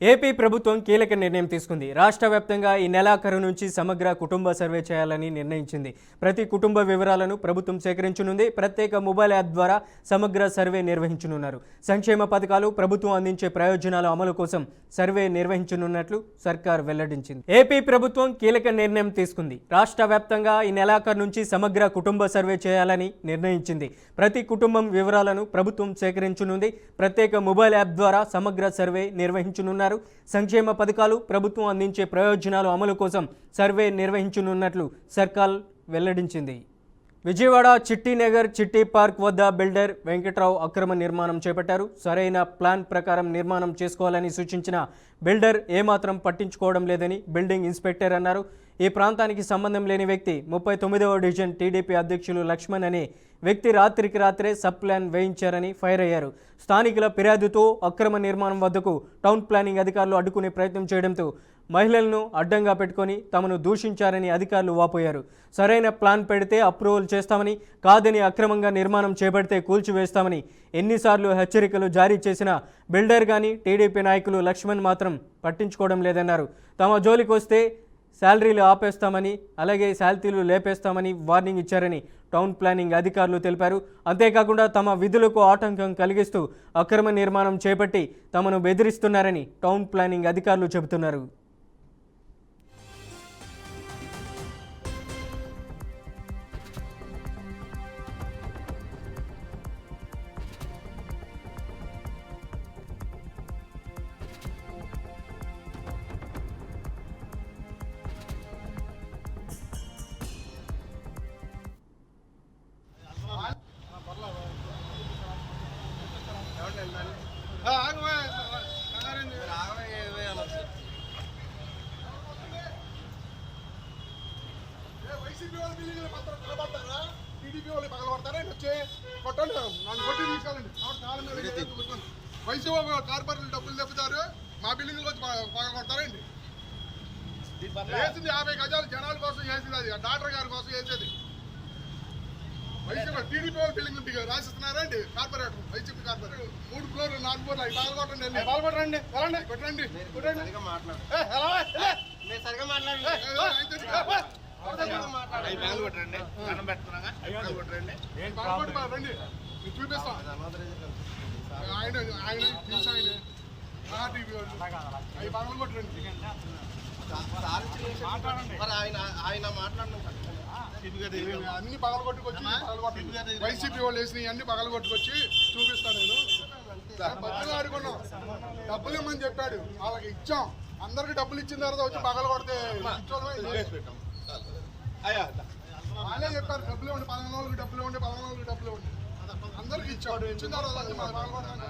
AP ప్రభుత్వం కీలక నిర్ణయం తీసుకుంది. రాష్ట్ర వ్యాప్తంగా ఈ నెలాఖరు నుంచి సమగ్ర కుటుంబ సర్వే చేయాలని నిర్ణయించింది. ప్రతి కుటుంబ వివరాలను ప్రభుత్వం సేకరించనుంది. ప్రత్యేక మొబైల్ యాప్ ద్వారా సమగ్ర సర్వే నిర్వహించనున్నారు. సంక్షేమ పథకాలు, ప్రభుత్వం అందించే ప్రయోజనాల అమలు కోసం సర్వే నిర్వహించనున్నట్లు సర్కార్ వెల్లడించింది. ఏపీ ప్రభుత్వం కీలక నిర్ణయం తీసుకుంది. రాష్ట్ర వ్యాప్తంగా ఈ నెలాఖరు నుంచి సమగ్ర కుటుంబ సర్వే చేయాలని నిర్ణయించింది. ప్రతి కుటుంబం వివరాలను ప్రభుత్వం సేకరించనుంది. ప్రత్యేక మొబైల్ యాప్ ద్వారా సమగ్ర సర్వే నిర్వహించనున్నారు. సంక్షేమ పథకాలు, ప్రభుత్వం అందించే ప్రయోజనాలు అమలు కోసం సర్వే నిర్వహించనున్నట్లు సర్కార్ వెల్లడించింది. విజయవాడ చిట్టినగర్ చిట్టి పార్క్ వద్ద బిల్డర్ వెంకట్రావు అక్రమ నిర్మాణం చేపట్టారు. సరైన ప్లాన్ ప్రకారం నిర్మాణం చేసుకోవాలని సూచించిన బిల్డర్ ఏమాత్రం పట్టించుకోవడం లేదని బిల్డింగ్ ఇన్స్పెక్టర్ అన్నారు. ఈ ప్రాంతానికి సంబంధం లేని వ్యక్తి 39వ డివిజన్ టీడీపీ అధ్యక్షులు లక్ష్మణ్ అనే వ్యక్తి రాత్రికి రాత్రే సబ్ ప్లాన్ వేయించారని ఫైర్ అయ్యారు. స్థానికుల ఫిర్యాదుతో అక్రమ నిర్మాణం వద్దకు టౌన్ ప్లానింగ్ అధికారులు అడ్డుకునే ప్రయత్నం చేయడంతో మహిళలను అడ్డంగా పెట్టుకొని తమను దూషించారని అధికారులు వాపోయారు. సరైన ప్లాన్ పెడితే అప్రూవల్ చేస్తామని, కాదని అక్రమంగా నిర్మాణం చేపడితే కూల్చివేస్తామని ఎన్నిసార్లు హెచ్చరికలు జారీ చేసినా బిల్డర్ కానీ టీడీపీ నాయకులు లక్ష్మణ్ మాత్రం పట్టించుకోవడం లేదన్నారు. తమ జోలికి వస్తే శాలరీలు ఆపేస్తామని, అలాగే శాలరీలు లేపేస్తామని వార్నింగ్ ఇచ్చారని టౌన్ ప్లానింగ్ అధికారులు తెలిపారు. అంతేకాకుండా తమ విధులకు ఆటంకం కలిగిస్తూ అక్రమ నిర్మాణం చేపట్టి తమను బెదిరిస్తున్నారని టౌన్ ప్లానింగ్ అధికారులు చెబుతున్నారు. టీడీపీ వాళ్ళు పగలబడతారా వచ్చి కొట్టండి, నన్ను కొట్టి తీసుకెళ్ళండి. వైసీపీ కార్పొరేట్లు డబ్బులు తెప్పుతారు, మా బిల్డింగ్ వచ్చి పగలబడతారండి. వేసింది 50 గజాలు జనాల కోసం చేసింది, అది డాక్టర్ గారి కోసం చేసేది. వైసీపీ టీడీపీ వాళ్ళు బిల్డింగ్ రాసిస్తున్నారా అండి కార్పొరేటర్, వైసీపీ కార్పొరేటర్ 3 ఫ్లోర్లు 4 ఫ్లోర్లు అవి పగలగొట్టండి, పగలగొట్టండి, వెళ్ళండి, కొట్టండి, కొట్టండి. చూపిస్తాం ఆయన ఆయన తెలుసు, ఆయన టీవీ వాళ్ళు అవి పగలు కొట్టండి. అన్ని పగలు కొట్టుకొచ్చి వైసీపీ వాళ్ళు వేసినవి అన్ని పగలు కొట్టుకొచ్చి చూపిస్తాను నేను. బతులు ఆడుకున్నాం, డబ్బులు ఇమ్మని చెప్పాడు, వాళ్ళకి ఇచ్చాం. అందరికి డబ్బులు ఇచ్చిన తర్వాత వచ్చి పగలు కొడితే వాళ్ళే చెప్పారు డబ్బులు ఇవ్వండి, 11 రోజులకి డబ్బులు ఇవ్వండి, 11 రోజులకి డబ్బులు ఇవ్వండి. అందరికి ఇచ్చాడు, ఇచ్చిన తర్వాత వచ్చి పగలు కొడతాను.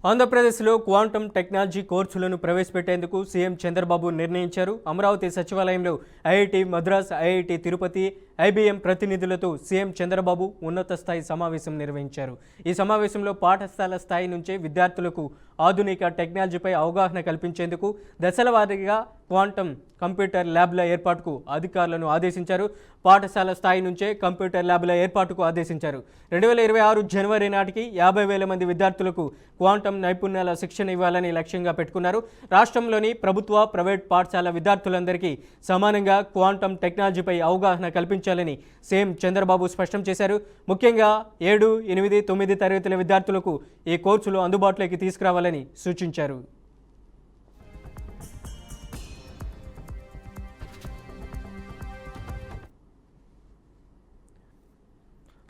ఆంధ్రప్రదేశ్లో క్వాంటమ్ టెక్నాలజీ కోర్సులను ప్రవేశపెట్టేందుకు సీఎం చంద్రబాబు నిర్ణయించారు. అమరావతి సచివాలయంలో IIT Madras, IIT Tirupati, IBM ప్రతినిధులతో సీఎం చంద్రబాబు ఉన్నత స్థాయి సమావేశం నిర్వహించారు. ఈ సమావేశంలో పాఠశాల స్థాయి నుంచే విద్యార్థులకు ఆధునిక టెక్నాలజీపై అవగాహన కల్పించేందుకు దశల వారీగా క్వాంటమ్ కంప్యూటర్ ల్యాబ్ల ఏర్పాటుకు అధికారులను ఆదేశించారు. పాఠశాల స్థాయి నుంచే కంప్యూటర్ ల్యాబ్ల ఏర్పాటుకు ఆదేశించారు. 2026 జనవరి నాటికి 50,000 మంది విద్యార్థులకు క్వాంటమ్ నైపుణ్యాల శిక్షణ ఇవ్వాలని లక్ష్యంగా పెట్టుకున్నారు. రాష్ట్రంలోని ప్రభుత్వ, ప్రైవేట్ పాఠశాల విద్యార్థులందరికీ సమానంగా క్వాంటమ్ టెక్నాలజీపై అవగాహన కల్పించాలని సీఎం చంద్రబాబు స్పష్టం చేశారు. ముఖ్యంగా 7, 8, 9 తరగతుల విద్యార్థులకు ఈ కోర్సులు అందుబాటులోకి తీసుకురావాలని సూచించారు.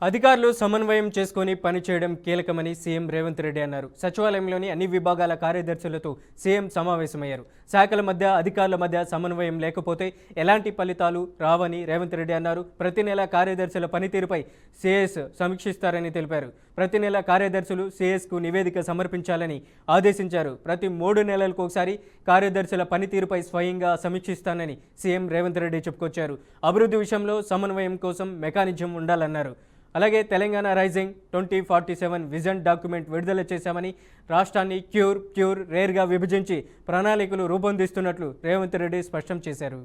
అధికారులు సమన్వయం చేసుకుని పనిచేయడం కీలకమని సీఎం రేవంత్ రెడ్డి అన్నారు. సచివాలయంలోని అన్ని విభాగాల కార్యదర్శులతో సీఎం సమావేశమయ్యారు. శాఖల మధ్య, అధికారుల మధ్య సమన్వయం లేకపోతే ఎలాంటి ఫలితాలు రావని రేవంత్ రెడ్డి అన్నారు. ప్రతి నెల కార్యదర్శుల పనితీరుపై సీఎస్ సమీక్షిస్తారని తెలిపారు. ప్రతి నెల కార్యదర్శులు సీఎస్కు నివేదిక సమర్పించాలని ఆదేశించారు. ప్రతి 3 నెలలకు ఒకసారి కార్యదర్శుల పనితీరుపై స్వయంగా సమీక్షిస్తానని సీఎం రేవంత్ రెడ్డి చెప్పుకొచ్చారు. అభివృద్ధి విషయంలో సమన్వయం కోసం మెకానిజం ఉండాలన్నారు. అలాగే తెలంగాణ రైజింగ్ 2047 విజన్ డాక్యుమెంట్ విడుదల చేశామని, రాష్ట్రాన్ని క్యూర్, రేర్గా విభజించి ప్రణాళికలు రూపొందిస్తున్నట్లు రేవంత్ రెడ్డి స్పష్టం చేశారు.